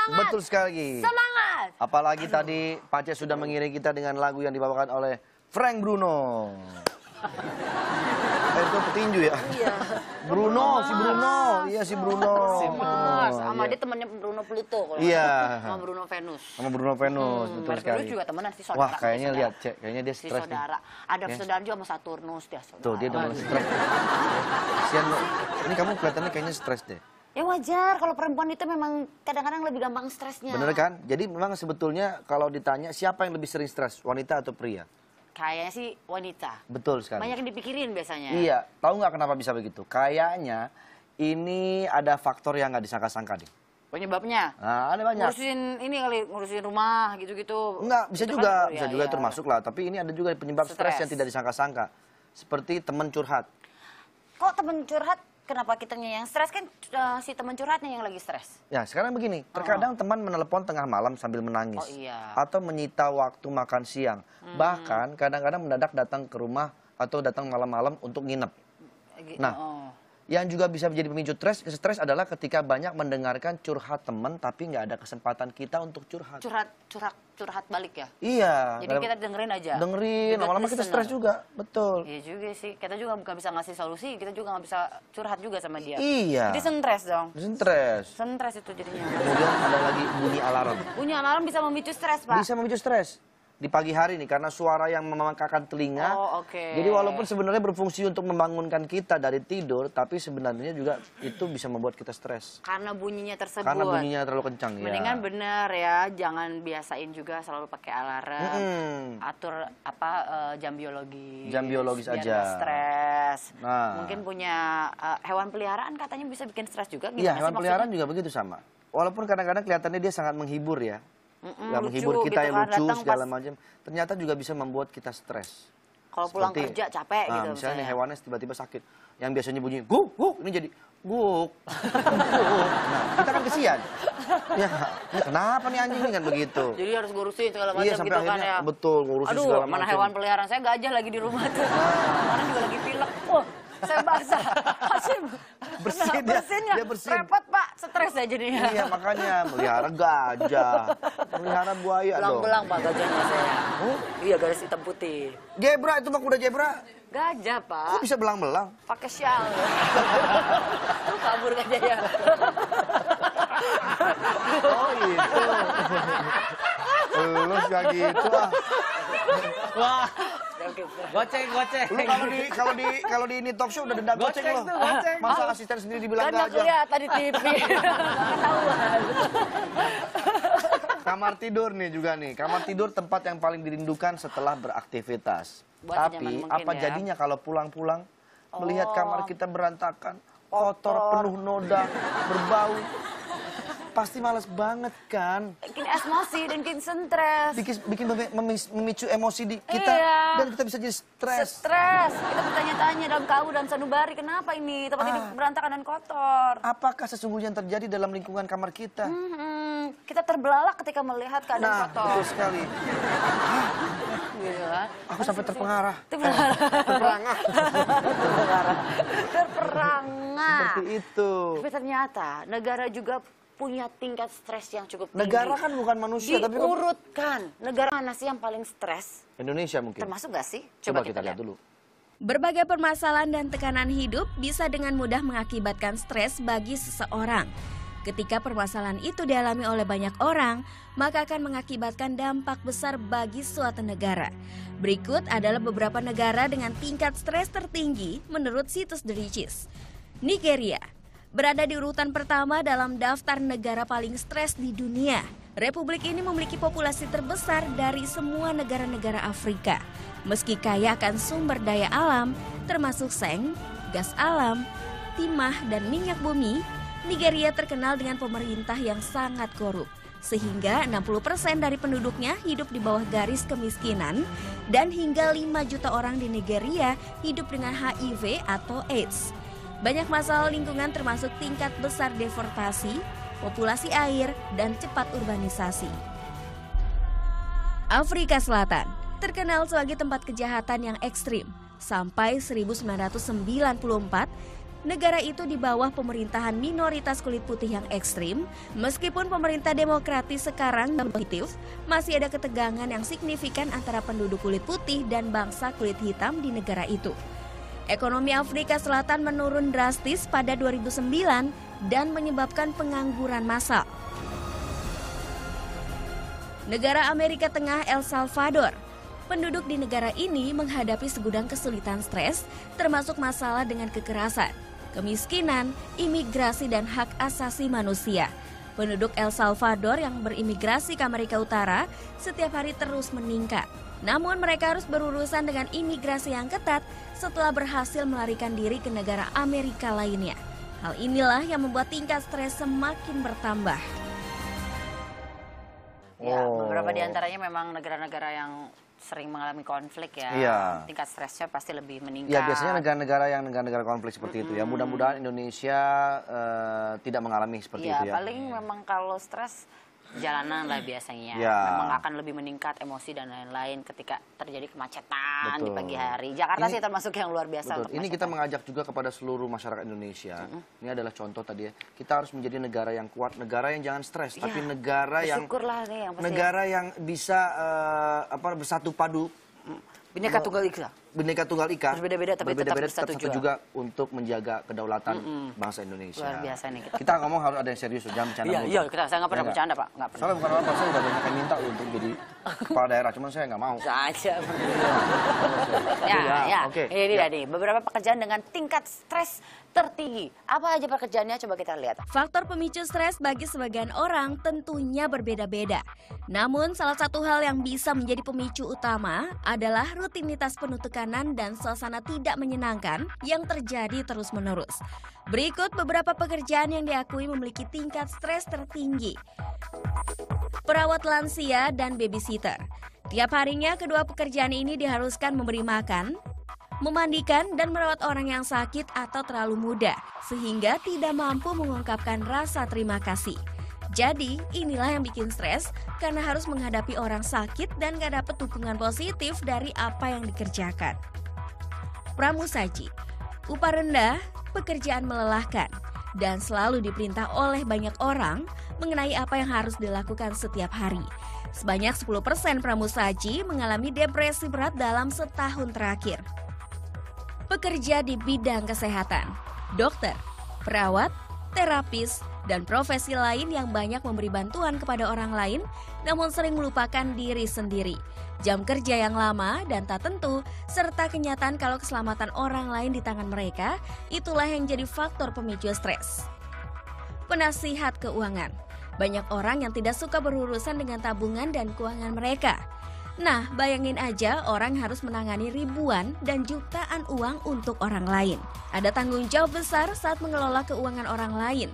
semangat. Betul sekali. Semangat. Apalagi tadi Pace sudah mengiring kita dengan lagu yang dibawakan oleh Frank Bruno. Itu petinju ya? Iya. Bruno, si Bruno. Iya, si Bruno. Sama dia temannya Bruno Pluto kalau iya. sama Bruno Venus. Sama Bruno Venus, betul Mas sekali. Venus juga temenan sih, saudara. Wah, kayaknya lihat, Cek. Kayaknya dia Si stres nih. saudara. Ada saudara juga sama Saturnus dia. Tuh, dia udah mulai stres. Kasian lo. Ini kamu kelihatannya kayaknya stres deh. Ya wajar, kalau perempuan itu memang kadang-kadang lebih gampang stresnya. Bener kan? Jadi memang sebetulnya kalau ditanya siapa yang lebih sering stres, wanita atau pria? Kayaknya sih wanita. Betul sekali. Banyak yang dipikirin biasanya. Iya, tahu nggak kenapa bisa begitu? Kayaknya ini ada faktor yang nggak disangka-sangka deh. Penyebabnya? Nah, ada banyak. Ngurusin ini kali, ngurusin rumah gitu-gitu. Enggak, bisa Itu juga, kan, bisa ya, juga ya. termasuk lah. Tapi ini ada juga penyebab stres yang tidak disangka-sangka. Seperti teman curhat. Kok temen curhat? Kenapa kitanya yang stres? Kan si temen curhatnya yang lagi stres. Ya, sekarang begini. Terkadang teman menelepon tengah malam sambil menangis. Oh, iya. Atau menyita waktu makan siang. Bahkan kadang-kadang mendadak datang ke rumah atau datang malam-malam untuk nginep. Nah, yang juga bisa menjadi pemicu stres adalah ketika banyak mendengarkan curhat teman tapi nggak ada kesempatan kita untuk curhat. Curhat balik ya? Iya. Jadi kita dengerin aja. Dengerin, lama-lama kita stres juga, betul. Iya juga sih, kita juga nggak bisa ngasih solusi, kita juga nggak bisa curhat juga sama dia. Iya. Jadi stres dong. Stres. Stres itu jadinya. Kemudian ada lagi bunyi alarm. Bunyi alarm bisa memicu stres, Pak? Bisa memicu stres. Di pagi hari nih, karena suara yang memangkakan telinga. Oh, oke. Jadi walaupun sebenarnya berfungsi untuk membangunkan kita dari tidur, tapi sebenarnya juga itu bisa membuat kita stres. Karena bunyinya tersebut. Karena bunyinya terlalu kencang, Mendingan ya. bener ya, jangan biasain juga selalu pakai alarm. Atur jam biologis. Jam biologis biar aja. nggak stres. Nah. Mungkin punya hewan peliharaan katanya bisa bikin stres juga. Iya, Gimana hewan sih peliharaan maksudnya? juga begitu sama. Walaupun kadang-kadang kelihatannya dia sangat menghibur ya. Yang menghibur lucu kita, gitu yang kan, lucu datang segala pas- macam. Ternyata juga bisa membuat kita stres. Kalau pulang Seperti, kerja capek gitu misalnya misalnya. hewannya tiba-tiba sakit. Yang biasanya bunyi guk, guk, ini jadi guk. Guk. Nah, kita kan kesian. Ya, ini kenapa nih anjing ini kan begitu. Jadi harus ngurusin segala macam Iya, sampai gitu kan akhirnya ya. betul ngurusin Aduh, segala mana macam. hewan peliharaan saya gajah lagi di rumah tuh. Kemarin juga lagi pilek. Wah, saya basah. Hasim, Bersihin dia, bersihinnya. dia bersihin. Repot Pak, stres ya jadinya. Iya, makanya melihara gajah, melihara buaya dong. Belang-belang Pak gajahnya saya. Iya, garis hitam putih. Zebra itu mah kuda zebra. Gajah Pak. Kok bisa belang-belang? Pakai syal. Lu kabur gajahnya. Oh itu. Lu gak gitu ah. Wah, Oke, goceng. Lu kalau di ini talk show udah denda goceng lo. tuh, goceng. Masa asisten sendiri dibilang kan nggak gajah. kelihatan di TV. Nggak ketahuan. Kamar tidur nih juga nih. Kamar tidur tempat yang paling dirindukan setelah beraktivitas. Buat Tapi senyaman mungkin apa ya. jadinya kalau pulang-pulang melihat kamar kita berantakan, kotor, penuh noda, berbau. Pasti males banget kan? Bikin emosi dan bikin stres. Bikin memicu emosi di kita Iya. dan kita bisa jadi stres. Stres. Kita bertanya-tanya dalam KU dan sanubari, kenapa ini tempat ini berantakan dan kotor? Apakah sesungguhnya yang terjadi dalam lingkungan kamar kita? Kita terbelalak ketika melihat keadaan Nah, kotor. betul sekali. Gitu kan? Aku sampai terpengarah. Terperangah. Terperangah. Seperti itu. Tapi ternyata negara juga punya tingkat stres yang cukup tinggi. Negara kan bukan manusia, tapi kan diurutkan. Negara mana sih yang paling stres? Indonesia mungkin. Termasuk gak sih? Coba kita lihat dulu. Berbagai permasalahan dan tekanan hidup bisa dengan mudah mengakibatkan stres bagi seseorang. Ketika permasalahan itu dialami oleh banyak orang, maka akan mengakibatkan dampak besar bagi suatu negara. Berikut adalah beberapa negara dengan tingkat stres tertinggi menurut situs The Riches. Nigeria berada di urutan pertama dalam daftar negara paling stres di dunia. Republik ini memiliki populasi terbesar dari semua negara-negara Afrika. Meski kaya akan sumber daya alam, termasuk seng, gas alam, timah, dan minyak bumi, Nigeria terkenal dengan pemerintah yang sangat korup. Sehingga 60% dari penduduknya hidup di bawah garis kemiskinan dan hingga 5 juta orang di Nigeria hidup dengan HIV atau AIDS. Banyak masalah lingkungan termasuk tingkat besar deforestasi, populasi air, dan cepat urbanisasi. Afrika Selatan terkenal sebagai tempat kejahatan yang ekstrim. Sampai 1994, negara itu di bawah pemerintahan minoritas kulit putih yang ekstrim, meskipun pemerintah demokratis sekarang positif, masih ada ketegangan yang signifikan antara penduduk kulit putih dan bangsa kulit hitam di negara itu. Ekonomi Afrika Selatan menurun drastis pada 2009 dan menyebabkan pengangguran massal. Negara Amerika Tengah El Salvador. Penduduk di negara ini menghadapi segudang kesulitan stres, termasuk masalah dengan kekerasan, kemiskinan, imigrasi, dan hak asasi manusia. Penduduk El Salvador yang berimigrasi ke Amerika Utara setiap hari terus meningkat. Namun mereka harus berurusan dengan imigrasi yang ketat setelah berhasil melarikan diri ke negara Amerika lainnya. Hal inilah yang membuat tingkat stres semakin bertambah. Ya, beberapa di antaranya memang negara-negara yang sering mengalami konflik ya. Iya. Tingkat stresnya pasti lebih meningkat. Ya, biasanya negara-negara konflik seperti itu ya. Mudah-mudahan Indonesia tidak mengalami seperti itu ya. Paling memang kalau stres jalanan lah biasanya. Ya. Memang akan lebih meningkat emosi dan lain-lain ketika terjadi kemacetan di Betul. pagi hari. Jakarta sih termasuk yang luar biasa. Betul. Ini kita mengajak juga kepada seluruh masyarakat Indonesia. Ini adalah contoh tadi ya. Kita harus menjadi negara yang kuat, negara yang jangan stres, tapi negara yang negara yang bisa bersatu padu. Bineka Tunggal Ika. Bineka Tunggal Ika. Berbeda-beda tapi tetap bersatu juga untuk menjaga kedaulatan bangsa Indonesia. Luar biasa nih kita ngomong harus ada yang serius, jangan bercanda. Iya, saya nggak pernah bercanda, Pak. Nggak pernah. Soalnya bukan apa, saya udah banyak yang minta untuk jadi kepala daerah, cuman saya nggak mau. Saja. Ya. Oke. Ini dia nih, beberapa pekerjaan dengan tingkat stres tertinggi. Apa aja pekerjaannya? Coba kita lihat. Faktor pemicu stres bagi sebagian orang tentunya berbeda-beda. Namun salah satu hal yang bisa menjadi pemicu utama adalah rutinitas penuh tekanan dan suasana tidak menyenangkan yang terjadi terus-menerus. Berikut beberapa pekerjaan yang diakui memiliki tingkat stres tertinggi. Perawat lansia dan babysitter. Tiap harinya kedua pekerjaan ini diharuskan memberi makan, memandikan, dan merawat orang yang sakit atau terlalu muda, sehingga tidak mampu mengungkapkan rasa terima kasih. Jadi, inilah yang bikin stres karena harus menghadapi orang sakit dan gak dapat dukungan positif dari apa yang dikerjakan. Pramusaji, upah rendah, pekerjaan melelahkan, dan selalu diperintah oleh banyak orang mengenai apa yang harus dilakukan setiap hari. Sebanyak 10% pramusaji mengalami depresi berat dalam setahun terakhir. Pekerja di bidang kesehatan, dokter, perawat, terapis, dan profesi lain yang banyak memberi bantuan kepada orang lain, namun sering melupakan diri sendiri. Jam kerja yang lama dan tak tentu, serta kenyataan kalau keselamatan orang lain di tangan mereka, itulah yang jadi faktor pemicu stres. Penasihat keuangan. Banyak orang yang tidak suka berurusan dengan tabungan dan keuangan mereka. Nah, bayangin aja orang harus menangani ribuan dan jutaan uang untuk orang lain. Ada tanggung jawab besar saat mengelola keuangan orang lain.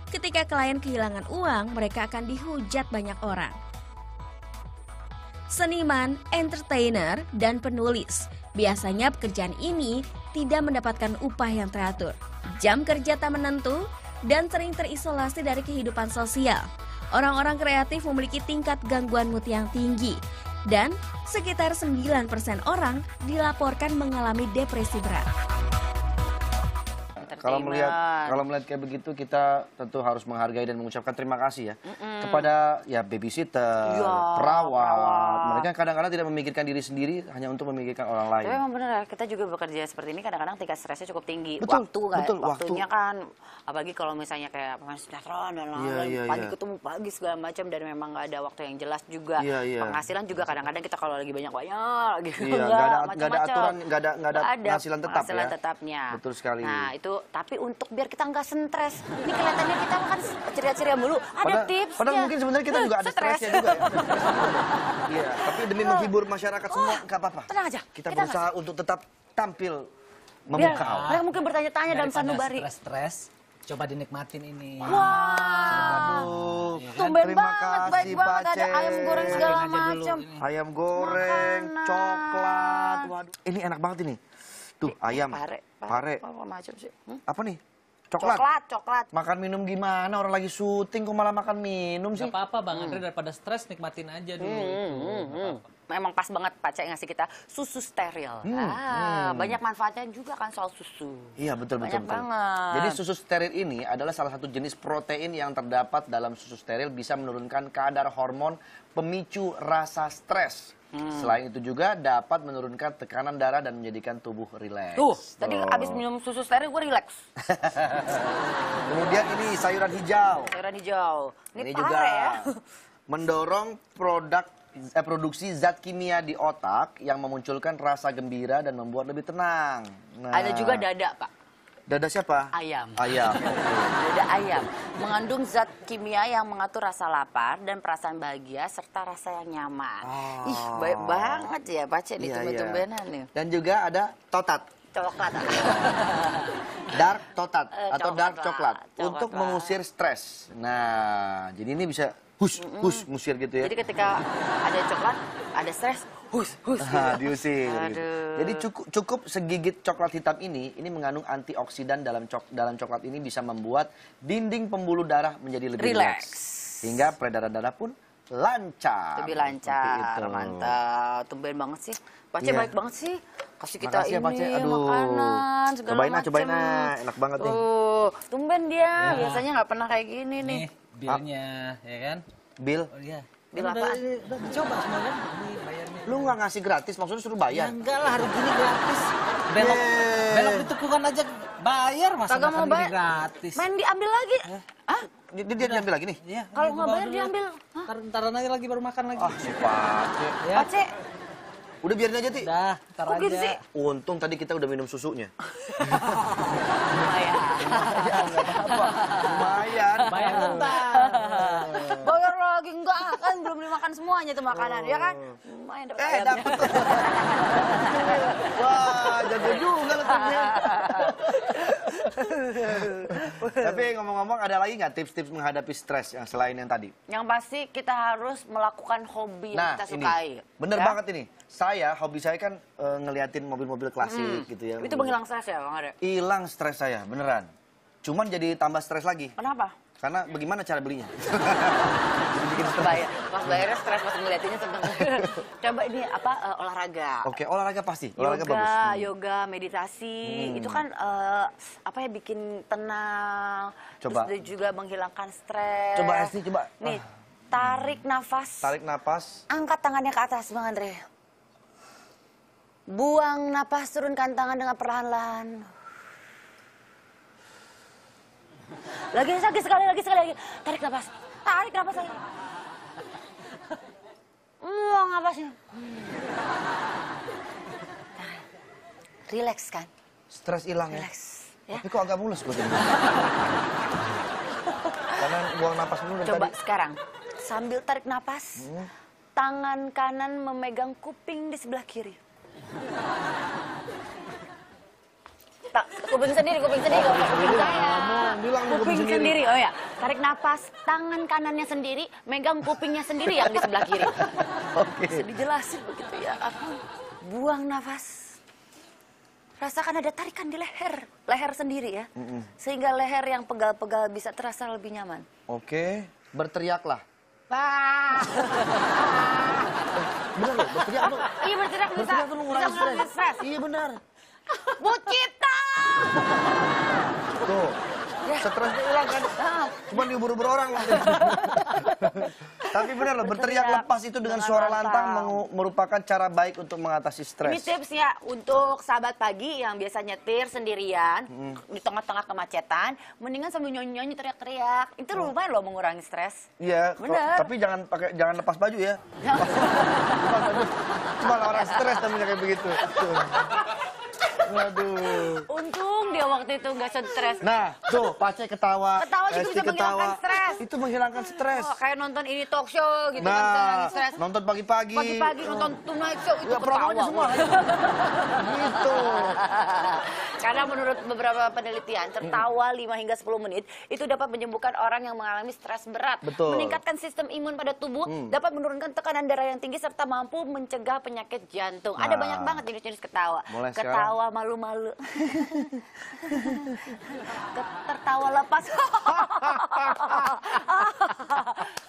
Ketika klien kehilangan uang, mereka akan dihujat banyak orang. Seniman, entertainer, dan penulis. Biasanya pekerjaan ini tidak mendapatkan upah yang teratur. Jam kerja tak menentu, dan sering terisolasi dari kehidupan sosial. Orang-orang kreatif memiliki tingkat gangguan mood yang tinggi. Dan sekitar 9% orang dilaporkan mengalami depresi berat. Kalau melihat kayak begitu, kita tentu harus menghargai dan mengucapkan terima kasih ya kepada ya babysitter, perawat. Mereka kadang-kadang tidak memikirkan diri sendiri, hanya untuk memikirkan orang lain. Tapi memang benar ya, kita juga bekerja seperti ini kadang-kadang tingkat stresnya cukup tinggi. Betul, Waktunya kan, apalagi kalau misalnya kayak pemain sinetron dan lain-lain, pagi ketemu pagi segala macam, dan memang nggak ada waktu yang jelas juga. Penghasilan juga kadang-kadang kita kalau lagi banyak-banyak gitu, nggak ada aturan, nggak ada penghasilan tetap penghasilan ya. tetapnya. Betul sekali. Nah itu, tapi untuk biar kita nggak stres, ini kelihatannya kita kan ceria-ceria mulu. Ada tips. Padahal mungkin sebenarnya kita juga ada stresnya juga ya. Iya, tapi demi menghibur masyarakat semua nggak apa-apa. Tenang aja. Kita berusaha untuk tetap tampil memukau. Mereka mungkin bertanya-tanya dalam sanubari. Stres, coba dinikmatin ini. Wah, tumben banget, baik banget, ada ayam goreng segala macam. Ayam goreng, coklat, waduh. Ini enak banget ini. Tuh, ayam, pare. Apa macam sih? Apa nih? Coklat. Coklat. Makan minum gimana? Orang lagi syuting kok malah makan minum sih? Gak apa-apa Bang Andre, daripada stres nikmatin aja dulu. memang pas banget Pak Cek ngasih kita susu steril. Banyak manfaatnya juga kan soal susu. Iya, betul. Banget. Jadi susu steril ini adalah salah satu jenis protein yang terdapat dalam susu steril bisa menurunkan kadar hormon pemicu rasa stres. Selain itu juga dapat menurunkan tekanan darah dan menjadikan tubuh rileks. Tadi abis minum susu steril gue rileks. Kemudian ini sayuran hijau. Sayuran hijau. Ini juga ya. mendorong produksi zat kimia di otak yang memunculkan rasa gembira dan membuat lebih tenang. Nah, Ada juga dada, Pak. dada siapa? Ayam. Ayam. Dada ayam mengandung zat kimia yang mengatur rasa lapar dan perasaan bahagia serta rasa yang nyaman. Ih, baik banget ya Pak Cek di tumben-tumbenan nih. Dan juga ada totat. Coklat. Dark totat atau dark coklat coklat. untuk mengusir stres. Nah, jadi ini bisa ngusir gitu ya. Jadi ketika ada coklat, ada stres, diusir. Aduh. Jadi cukup segigit coklat hitam ini mengandung antioksidan dalam coklat ini bisa membuat dinding pembuluh darah menjadi lebih rileks. Sehingga peredaran darah pun lancar. Lebih lancar, mantap. Tumben banget sih. Pak Cek baik banget sih. Kasih kita makasih ya, Pak Cek. Aduh. Makanan, segala macam. Cobain enak banget nih. Tumben dia, biasanya nggak pernah kayak gini nih. Bilnya, ya kan? Bil? Oh iya. Bil apaan? Udah dicoba semua kan? Ini bayarnya. Lu nggak ngasih gratis, maksudnya suruh bayar? Ya enggak lah, hari gini gratis. Belok di tukungan aja bayar, masa Kagak mau makan gini bayar. gratis. Main diambil lagi. Hah? Dia diambil lagi nih? Iya. Kalau ini nggak bawa bayar dulu. diambil. Hah? Ntaran aja lagi baru makan lagi. Si Pak Cek. Ya. Pak Cek, Udah biarin aja, Ti. Udah, ntar kok gitu aja. sih? Untung tadi kita udah minum susunya. Lumayan. Lumayan. Bayar bentar. Bayar lagi enggak kan belum dimakan semuanya tuh makanan ya kan? Lumayan dapat ayamnya. Dapet. Wah, jago juga lu tipsnya. Tapi ngomong-ngomong, ada lagi nggak tips-tips menghadapi stres yang selain yang tadi? Yang pasti kita harus melakukan hobi yang kita sukai. Bener ya? banget ini. Hobi saya kan ngeliatin mobil-mobil klasik gitu ya. Itu penghilang stres ya Bang Ade? Hilang stres saya, beneran. Cuman jadi tambah stres lagi. Kenapa? Karena bagaimana cara belinya? Bayar. Pas bayarnya stres, pas ngeliatinnya seneng. Coba ini apa olahraga. Oke, olahraga pasti. Olahraga bagus. Yoga, meditasi. Itu kan apa ya bikin tenang. Coba. Terus juga menghilangkan stres. Coba Esti, coba. Nih, tarik nafas. Tarik napas. Angkat tangannya ke atas, Bang Andre. Buang napas, turunkan tangan dengan perlahan-lahan. Lagi sekali lagi. Tarik napas lagi. Buang napasnya. Relax kan? Stres hilang ya. Relax. Ya. Tapi kok agak mulus gue jadi. Karena buang napas dulu dari Coba tadi. sekarang, sambil tarik napas, tangan kanan memegang kuping di sebelah kiri. Kuping sendiri. Kuping sendiri. Oh ya, tarik napas, tangan kanannya sendiri, megang kupingnya sendiri yang di sebelah kiri. Oke. Bisa dijelasin begitu ya. Buang nafas. Rasakan ada tarikan di leher sendiri ya. Sehingga leher yang pegal-pegal bisa terasa lebih nyaman. Oke, berteriaklah. Bener loh, berteriak tuh. Iya berteriak bisa Berteriak tuh ngurangin stres. Iya benar. Bu Cita! Tuh, stresnya hilang kan? Cuma dihubur-hubur orang loh. Tapi benar loh, berteriak lepas itu dengan suara lantang merupakan cara baik untuk mengatasi stres. Ini tipsnya untuk sahabat pagi yang biasa nyetir sendirian di tengah-tengah kemacetan, mendingan sambil nyanyi-nyanyi teriak-teriak. Itu lumayan loh mengurangi stres. Iya, tapi jangan lepas baju ya. Lepas baju. Cuma orang stres namanya kayak begitu. Waduh. Untung dia waktu itu nggak stres. Nah, tuh Pak Cek ketawa. Ketawa juga bisa menghilangkan stres. Itu menghilangkan stres. Oh, kayak nonton ini talk show gitu kan, menghilangkan stres. Nonton pagi-pagi. Pagi-pagi nonton Tonight Show itu Ya, promonya semua. Gitu. Karena menurut beberapa penelitian, tertawa 5 hingga 10 menit itu dapat menyembuhkan orang yang mengalami stres berat. Betul. Meningkatkan sistem imun pada tubuh, dapat menurunkan tekanan darah yang tinggi serta mampu mencegah penyakit jantung. Ada banyak banget jenis-jenis ketawa. Mulai Ketawa malu-malu. Tertawa lepas.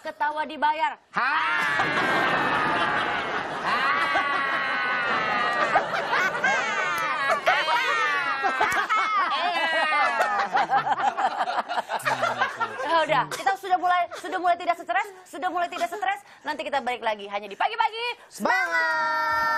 Ketawa dibayar. Udah, kita sudah mulai tidak stres, nanti kita balik lagi hanya di pagi-pagi Semangat!